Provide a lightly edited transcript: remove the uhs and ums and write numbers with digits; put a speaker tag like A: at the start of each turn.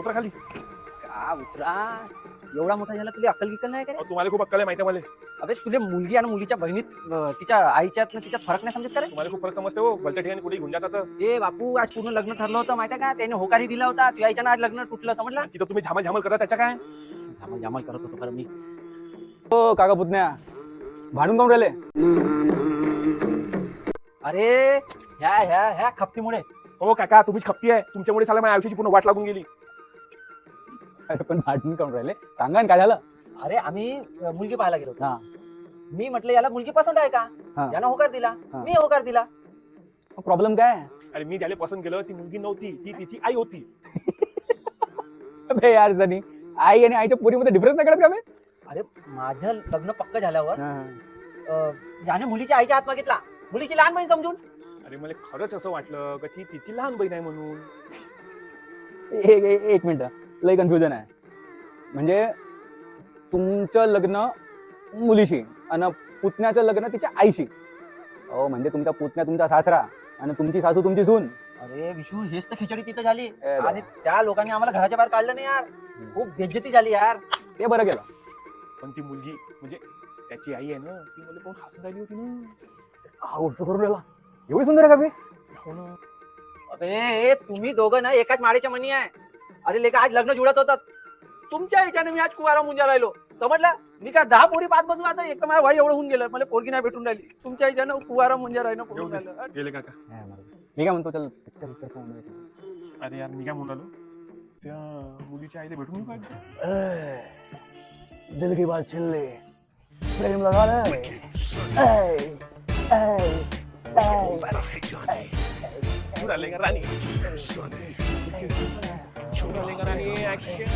A: उतरा खाली.
B: का उतरा, एवढा मोठा झाला तुला अक्कल गिक्कल नाही का रे?
A: तुम्हाला खूप अक्कल आहे माहिती आहे मला.
B: अबे तुला मुलगी आणि मुलीच्या बहिणीत तिच्या आईच्यात तिच्यात फरक नाही समजत का रे?
A: तुम्हाला खूप फरक समजते हो. भलत्या ठिकाणी कुठे घेऊन जातात.
B: ए बापू, आज पूर्ण लग्न ठरलं होतं माहिती आहे का? त्याने होकारही दिला होता, तुझ्या आईच्या आज लग्न तुटलं समजलं?
A: तिथं तुम्ही झामल झामल करता त्याच्या काय.
B: जामल जामल करत होतो खरं मी.
C: हो काका पुतण्या, भांडून काऊन राहिले?
B: अरे ह्या खपतीमुळे.
A: हो काका, तुम्हीच खपती आहे. तुमच्यामुळे साला माझ्या आयुष्याची पूर्ण वाट लागून गेली.
C: अरे पण भांडून काऊन राहिले? सांगा ना काय झालं?
B: अरे आम्ही मुलगी पाहायला गेलो
C: हा.
B: होतो. मी म्हटलं याला मुलगी पसंत आहे का?
C: हा.
B: यानं होकार दिला,
C: हा.
B: मी होकार दिला.
C: प्रॉब्लेम काय?
A: अरे मी ज्याला पसंत केलं ती मुलगी नव्हती, ती तिची आई होती.
C: अबे यार सनी, आई आणि आईच्या पोरीमध्ये डिफरन्स नाही कळत का बे?
B: अरे माझं लग्न पक्क झाल्यावर
C: हा.
B: याने मुलीच्या आईच्या हात मागितला, मुलीची लहान बहीण समजून.
A: अरे मला खरंच असं वाटलं की ती तिची लहान बहीण आहे म्हणून.
C: एक मिनिट, लय कन्फ्युजन आहे. म्हणजे तुमचं लग्न मुलीशी आणि पुतण्याचं लग्न तिच्या आईशी. हो म्हणजे तुमचा पुतण्या तुमचा सासरा आणि तुमची सासू तुमची सून.
B: अरे विशू, हेच तर खिचडी तिथं झाली.
C: ए
B: आणि त्या लोकांनी आम्हाला घराच्या बाहेर काढलं नाही यार. खूप बेइज्जती झाली यार.
C: ते बरं केलं.
A: पण ती मुलगी म्हणजे त्याची आई आहे ना, ती मला पाहून हसून राहिली होती ना.
C: हा गोष्ट करून राहिला. एवढी सुंदर आहे का बे?
A: हो ना.
B: अबे तुम्ही दोघं ना एकाच माळेच्या मणी आहे. अरे लेका आज लग्न जुळत होतात, तुमच्या ह्याच्याने मी आज कुवारा मुंजा राहिलो समजलं. मी काय 10 पोरी पाच बसू आता, एक तर माझ्या भाई एवढं होऊन गेलं, मला पोरगी नाही भेटून राहिली. तुमच्या ह्याच्यानं कुवारा मुंजा राहिलं
A: येऊ
B: पडून
A: दे.
B: राहिलं.
A: गेले काका.
C: मी काय म्हणतो, चल पिक्चर पाहून येऊ.
A: अरे यार मी काय म्हणालो, त्या मुलीच्या आईला भेटून येऊ का?
C: दिल की बात छीन ले, प्रेम लगा ले.
A: दूर आले का राणी? दूर आले का राणी? Action.